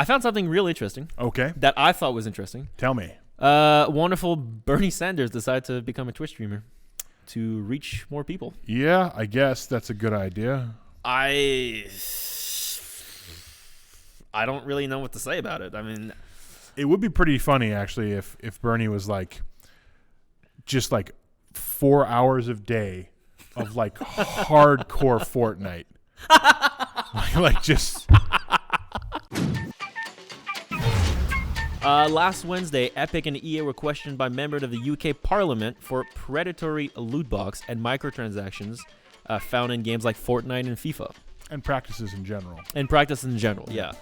I found something real interesting. Okay. That I thought was interesting. Tell me. Wonderful Bernie Sanders decided to become a Twitch streamer to reach more people. Yeah, I guess that's a good idea. I don't really know what to say about it. I mean, it would be pretty funny actually if Bernie was just 4 hours a day of hardcore Fortnite. Just. Last Wednesday, Epic and EA were questioned by members of the UK Parliament for predatory loot box and microtransactions found in games like Fortnite and FIFA. And practices in general. Yeah.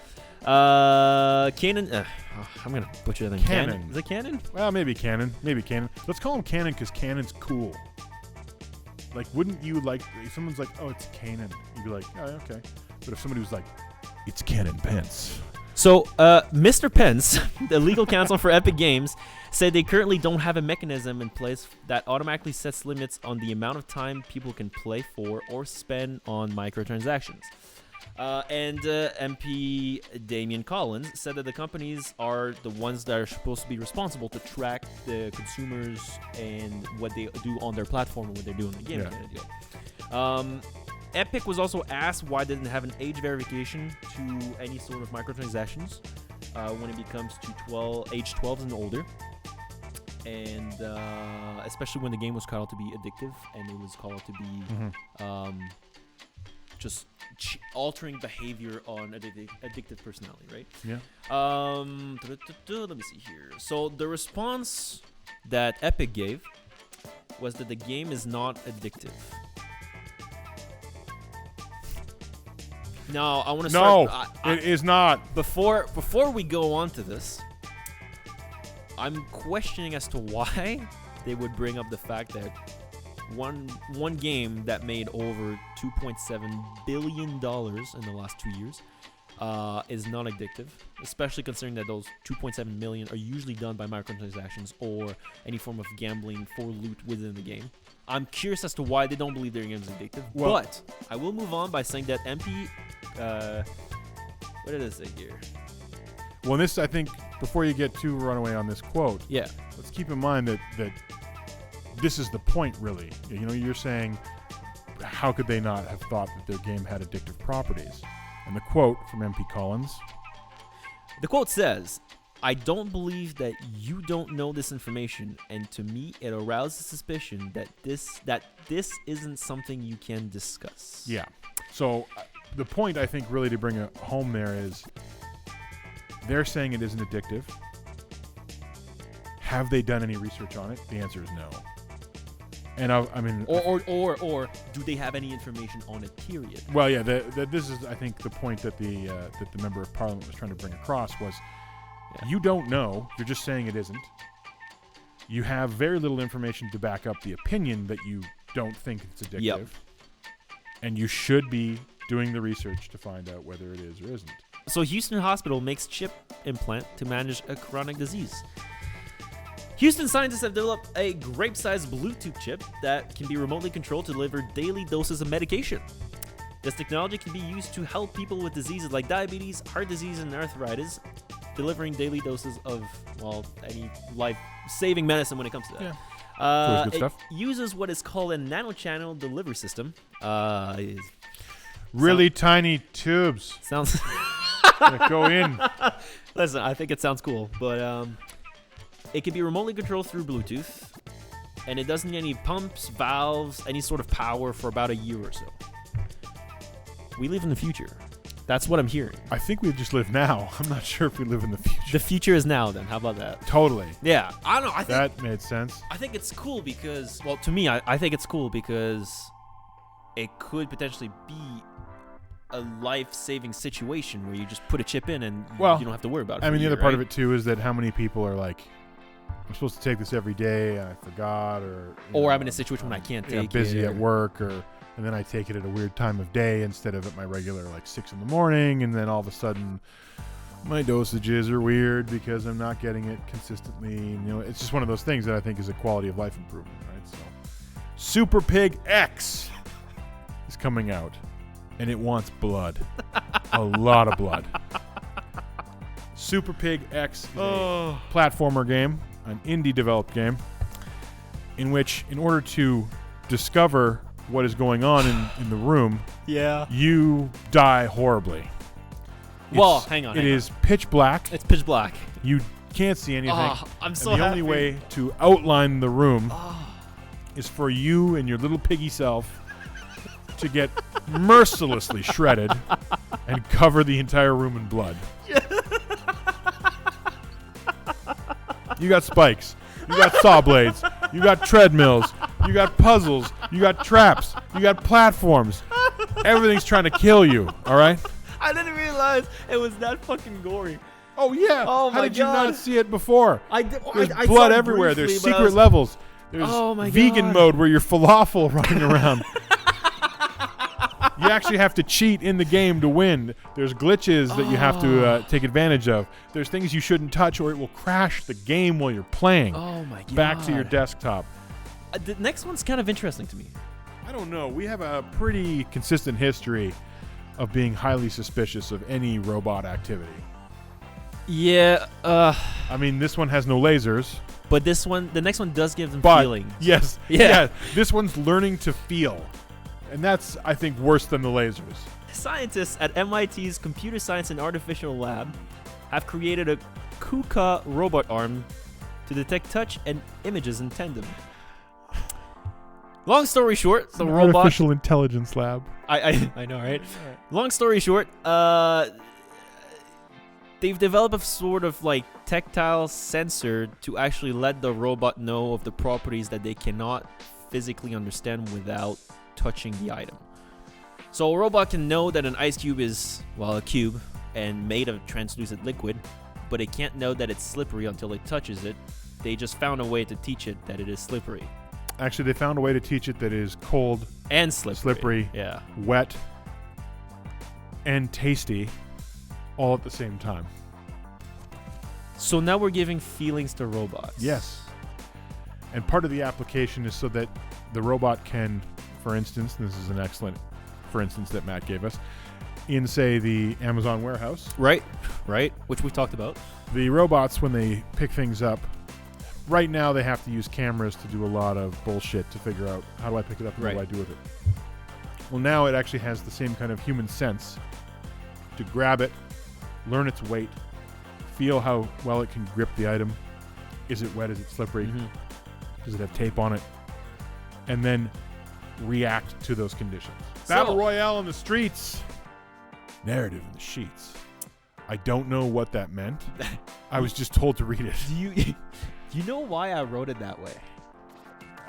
Canon. I'm going to butcher that. Canon. Is it Canon? Well, maybe Canon. Let's call him Canon because Canon's cool. Wouldn't you if someone's like, oh, it's Canon, you'd be like, oh, okay. But if somebody was like, it's Canon Pence. So, Mr. Pence, the legal counsel for Epic Games, said they currently don't have a mechanism in place that automatically sets limits on the amount of time people can play for or spend on microtransactions. And MP Damian Collins said that the companies are the ones that are supposed to be responsible to track the consumers and what they do on their platform and what they're doing in the game. Yeah. Epic was also asked why they didn't have an age verification to any sort of microtransactions when it becomes to age 12 and older. And especially when the game was called to be addictive and it was called to be just altering behavior on addictive personality, right? Yeah. Let me see here. So the response that Epic gave was that the game is not addictive. Now, I want to start... No, it is not. Before we go on to this, I'm questioning as to why they would bring up the fact that one game that made over $2.7 billion in the last 2 years is not addictive, especially considering that those 2.7 million are usually done by microtransactions or any form of gambling for loot within the game. I'm curious as to why they don't believe their game is addictive, but I will move on by saying that MP... what did it say here? Well, this, I think, before you get too run away on this quote, yeah, let's keep in mind that this is the point, really. You know, you're saying, how could they not have thought that their game had addictive properties? And the quote from MP Collins. The quote says, "I don't believe that you don't know this information, and to me, it arouses suspicion that this isn't something you can discuss." Yeah. So the point, I think, really to bring it home there is they're saying it isn't addictive. Have they done any research on it? The answer is no. And I mean, or do they have any information on it? Period. Well, yeah. This is, I think, the point that the member of Parliament was trying to bring across was, you don't know. You're just saying it isn't. You have very little information to back up the opinion that you don't think it's addictive. Yep. And you should be doing the research to find out whether it is or isn't. So Houston Hospital makes chip implant to manage a chronic disease. Houston scientists have developed a grape-sized Bluetooth chip that can be remotely controlled to deliver daily doses of medication. This technology can be used to help people with diseases like diabetes, heart disease, and arthritis, delivering daily doses of, any life-saving medicine when it comes to that. Yeah. Good stuff. It uses what is called a nanochannel delivery system. Really tiny tubes Sounds... that go in. Listen, I think it sounds cool, but it can be remotely controlled through Bluetooth, and it doesn't need any pumps, valves, any sort of power for about a year or so. We live in the future. That's what I'm hearing. I think we just live now. I'm not sure if we live in the future. The future is now, then. How about that? Totally. Yeah. I don't know. That made sense. I think it's cool because, to me, I think it's cool because it could potentially be a life-saving situation where you just put a chip in and you don't have to worry about it. I mean, the other part of it, too, is that how many people are like, I'm supposed to take this every day, and I forgot, or I'm in a situation when I can't take it. I'm busy at work, and then I take it at a weird time of day instead of at my regular, 6 in the morning, and then all of a sudden my dosages are weird because I'm not getting it consistently. It's just one of those things that I think is a quality of life improvement, right? So, Super Pig X is coming out, and it wants blood. A lot of blood. Super Pig X is a platformer game, an indie developed game, in which, in order to discover what is going on in the room, you die horribly. Well, hang on. It is pitch black. It's pitch black. You can't see anything. I'm so and the happy. only way to outline the room is for you and your little piggy self to get mercilessly shredded and cover the entire room in blood. You got spikes. You got saw blades. You got treadmills. You got puzzles. You got traps. You got platforms. Everything's trying to kill you, all right? I didn't realize it was that fucking gory. Oh, yeah. Oh, How my did you God. not see it before? I did. There's I blood saw everywhere. briefly, There's but I secret was- levels. There's Oh, my vegan God. mode where you're falafel running around. You actually have to cheat in the game to win. There's glitches that you have to take advantage of. There's things you shouldn't touch or it will crash the game while you're playing. Oh my God. Back to your desktop. The next one's kind of interesting to me. I don't know. We have a pretty consistent history of being highly suspicious of any robot activity. Yeah. I mean, this one has no lasers. But the next one does give them But feelings. yes, Yeah. this one's learning to feel. And that's, I think, worse than the lasers. Scientists at MIT's Computer Science and Artificial Lab have created a KUKA robot arm to detect touch and images in tandem. Long story short, the robot. Artificial intelligence lab. I know, right? Long story short, they've developed a sort of like tactile sensor to actually let the robot know of the properties that they cannot physically understand without touching the item. So a robot can know that an ice cube is, well, a cube and made of translucent liquid, but it can't know that it's slippery until it touches it. They just found a way to teach it that it is slippery. Actually, they found a way to teach it that is cold, And slippery. Yeah. wet, and tasty all at the same time. So now we're giving feelings to robots. Yes. And part of the application is so that the robot can, for instance, and this is an excellent for instance that Matt gave us, in, say, the Amazon warehouse, Right. Which we talked about. the robots, when they pick things up, right now they have to use cameras to do a lot of bullshit to figure out, how do I pick it up and what do I do with it? Well, now it actually has the same kind of human sense to grab it, learn its weight, feel how well it can grip the item. Is it wet? Is it slippery? Mm-hmm. Does it have tape on it? And then react to those conditions. So- Battle Royale in the streets. Narrative in the sheets. I don't know what that meant. I was just told to read it. Do you know why I wrote it that way?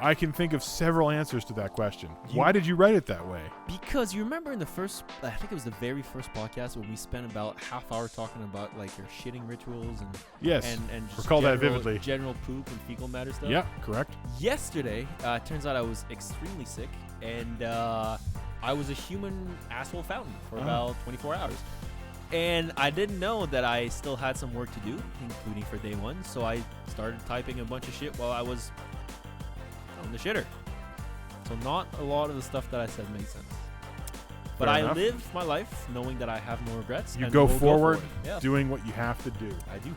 I can think of several answers to that question. Why did you write it that way? Because you remember in the first, I think it was the very first podcast when we spent about half hour talking about like your shitting rituals and Yes. and just Recall that general- vividly. General poop and fecal matter stuff. Yeah, correct. Yesterday, turns out I was extremely sick and I was a human asshole fountain for about 24 hours. And I didn't know that I still had some work to do, including for day one. So I started typing a bunch of shit while I was on the shitter. So not a lot of the stuff that I said made sense. But Fair I enough. live my life knowing that I have no regrets. You and go will forward Yeah, doing what you have to do. I do.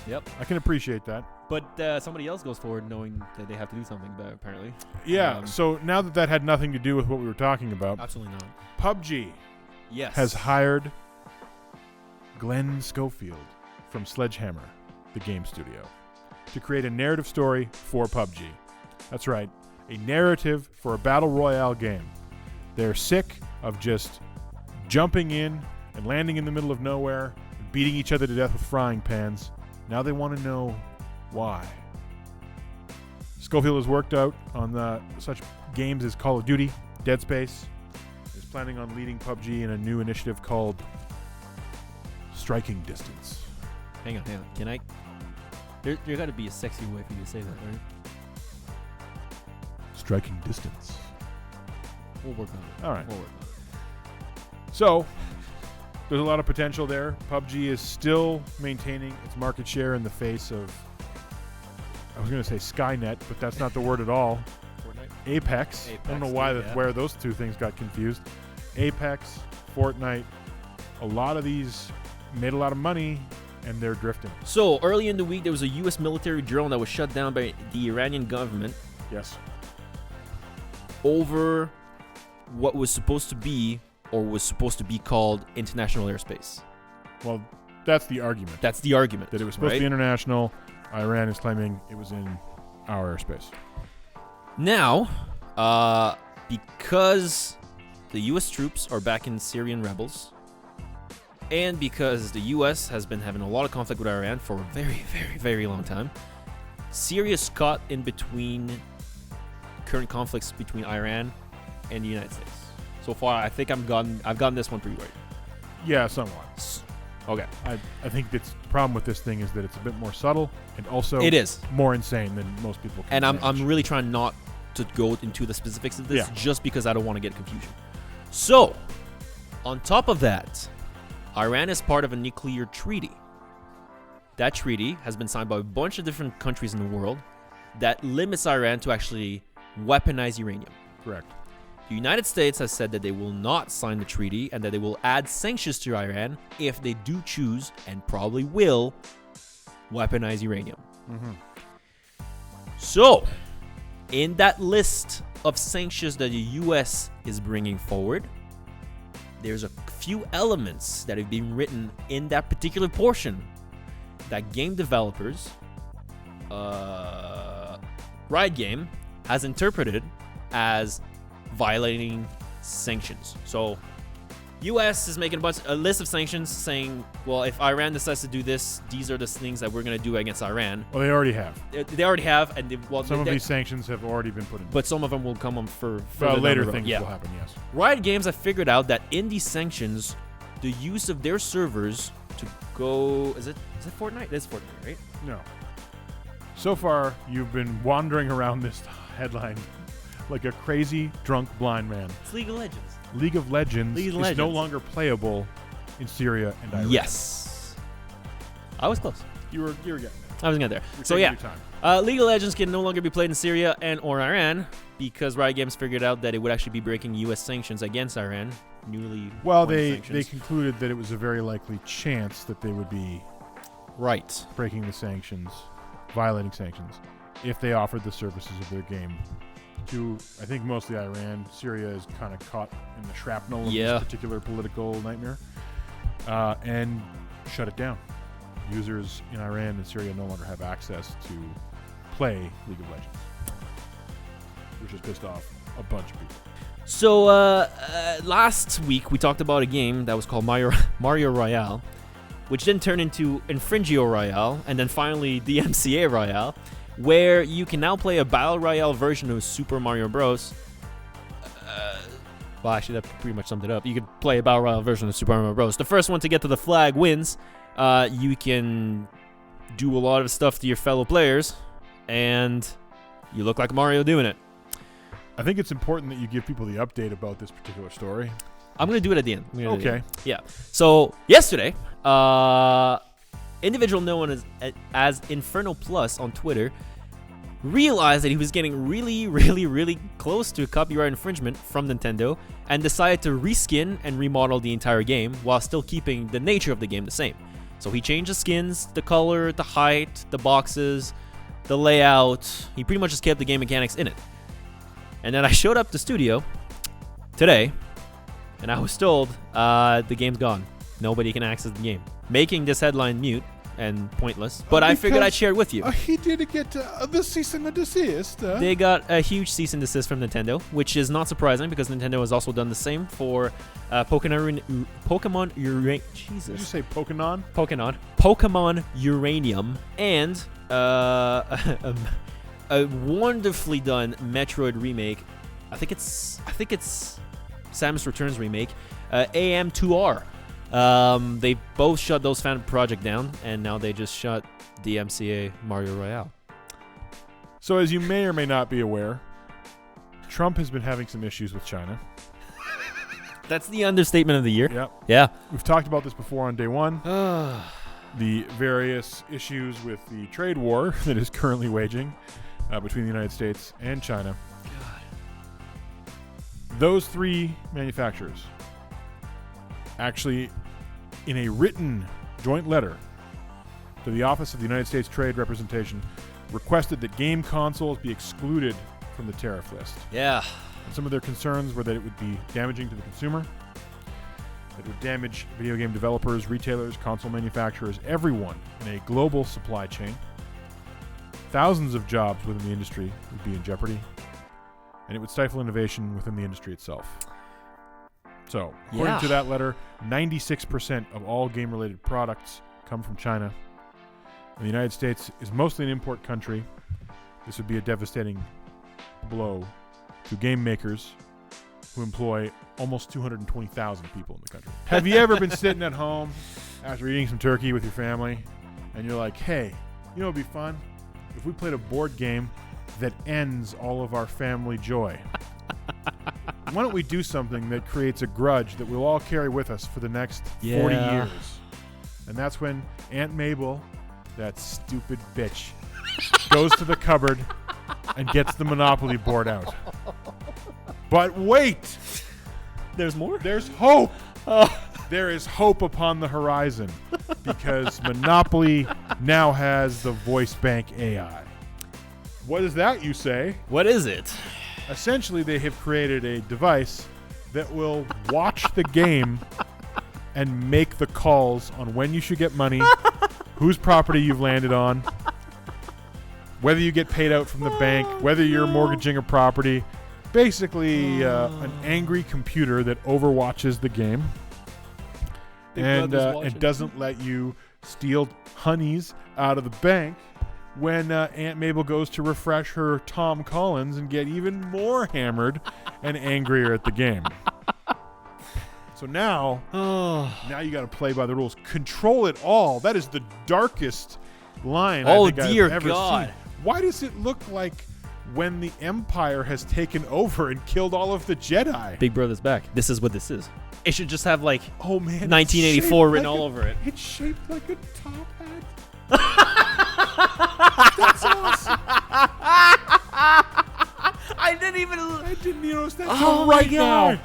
Yep. I can appreciate that. But somebody else goes forward knowing that they have to do something, but apparently. Yeah, so now that had nothing to do with what we were talking about, Absolutely not. PUBG Yes. has hired Glenn Schofield from Sledgehammer, the game studio, to create a narrative story for PUBG. That's right, a narrative for a battle royale game. They're sick of just jumping in and landing in the middle of nowhere and beating each other to death with frying pans. Now they want to know why. Schofield has worked out on such games as Call of Duty, Dead Space, is planning on leading PUBG in a new initiative called Striking Distance. Hang on. Can I? There got to be a sexy way for you to say that, right? Striking Distance. We'll work on it. All right. We'll work on it. So, there's a lot of potential there. PUBG is still maintaining its market share in the face of, I was going to say Skynet, but that's not the word at all. Fortnite. Apex. I don't know why where those two things got confused. Apex, Fortnite. A lot of these made a lot of money and they're drifting. So early in the week, there was a U.S. military drone that was shut down by the Iranian government Yes. over what was supposed to be, or was supposed to be called, international airspace. Well, that's the argument. That's the argument. That it was supposed right? to be international. Iran is claiming it was in our airspace. Now, because the U.S. troops are backing Syrian rebels, and because the U.S. has been having a lot of conflict with Iran for a very, very, very long time, Syria's caught in between current conflicts between Iran and the United States. So far, I think I've gotten this one pretty right. Yeah, somewhat. Okay. I think that's the problem with this thing is that it's a bit more subtle and also It is. more insane than most people can And manage. I'm really trying not to go into the specifics of this, Yeah. just because I don't want to get confusion. So, on top of that, Iran is part of a nuclear treaty. That treaty has been signed by a bunch of different countries in the world that limits Iran to actually weaponize uranium. Correct. The United States has said that they will not sign the treaty and that they will add sanctions to Iran if they do choose, and probably will, weaponize uranium. Mm-hmm. So, in that list of sanctions that the U.S. is bringing forward, there's a few elements that have been written in that particular portion that game developers, Riot Game, has interpreted as violating sanctions. So, U.S. is making a list of sanctions saying, well, if Iran decides to do this, these are the things that we're going to do against Iran. Well, they already have. They already have, and Some of these sanctions have already been put in. but some of them will come on for later things will happen, yes. Riot Games have figured out that in these sanctions, the use of their servers to go... Is it Fortnite? It's Fortnite, right? No. So far, you've been wandering around this headline like a crazy, drunk, blind man. It's League of Legends. League of Legends League of is Legends. no longer playable in Syria and Iraq. Yes. I was close. You were getting there. I was getting there. You're So taking yeah, your time. League of Legends can no longer be played in Syria and or Iran because Riot Games figured out that it would actually be breaking U.S. sanctions against Iran. Well, appointed they sanctions. concluded that it was a very likely chance that they would be Right. breaking the sanctions, violating sanctions, if they offered the services of their game to, I think, mostly Iran. Syria is kind of caught in the shrapnel of Yeah. this particular political nightmare, and shut it down. Users in Iran and Syria no longer have access to play League of Legends, which has pissed off a bunch of people. So last week we talked about a game that was called Mario Royale, which then turned into Infringio Royale, and then finally DMCA Royale, where you can now play a Battle Royale version of Super Mario Bros. Well, actually, that pretty much summed it up. You can play a Battle Royale version of Super Mario Bros. The first one to get to the flag wins. You can do a lot of stuff to your fellow players, and you look like Mario doing it. I think it's important that you give people the update about this particular story. I'm going to do it at the end. Okay. Yeah. So, yesterday, individual known as Inferno Plus on Twitter realized that he was getting really, really, really close to a copyright infringement from Nintendo and decided to reskin and remodel the entire game while still keeping the nature of the game the same. So he changed the skins, the color, the height, the boxes, the layout. He pretty much just kept the game mechanics in it. And then I showed up to studio today, and I was told the game's gone. Nobody can access the game, making this headline mute and pointless. But I figured I'd share it with you. He didn't get the cease and desist. They got a huge cease and desist from Nintendo, which is not surprising because Nintendo has also done the same for Pokemon Uranium. Jesus. Did you say Pokemon? Pokemon Uranium, and a wonderfully done Metroid remake. I think it's Samus Returns remake. AM2R. They both shut those fan project down, and now they just shut DMCA Mario Royale. So as you may or may not be aware, Trump has been having some issues with China. That's the understatement of the year. Yep. Yeah. We've talked about this before on day one. The various issues with the trade war that is currently waging between the United States and China. Those three manufacturers actually, in a written joint letter, to the Office of the United States Trade Representation requested that game consoles be excluded from the tariff list. Yeah. And some of their concerns were that it would be damaging to the consumer, that it would damage video game developers, retailers, console manufacturers, everyone in a global supply chain. Thousands of jobs within the industry would be in jeopardy, and it would stifle innovation within the industry itself. So, according to that letter, 96% of all game-related products come from China. And the United States is mostly an import country. This would be a devastating blow to game makers who employ almost 220,000 people in the country. Have you ever been sitting at home after eating some turkey with your family, and you're like, hey, you know what would be fun? If we played a board game that ends all of our family joy. Why don't we do something that creates a grudge that we'll all carry with us for the next 40 years? And that's when Aunt Mabel, that stupid bitch, goes to the cupboard and gets the Monopoly board out. But wait! There's more? There's hope! There is hope upon the horizon because Monopoly now has the voice bank AI. What is that, you say? What is it? Essentially, they have created a device that will watch the game and make the calls on when you should get money, whose property you've landed on, whether you get paid out from the bank, whether you're mortgaging a property. Basically, an angry computer that overwatches the game and doesn't let you steal honeys out of the bank when Aunt Mabel goes to refresh her Tom Collins and get even more hammered and angrier at the game. So now you got to play by the rules. Control it all. That is the darkest line I think I've ever seen. Why does it look like when the Empire has taken over and killed all of the Jedi? Big Brother's back. This is what this is. It should just have like 1984 written all over it. It's shaped like a top hat. That's awesome. I didn't even notice that right now.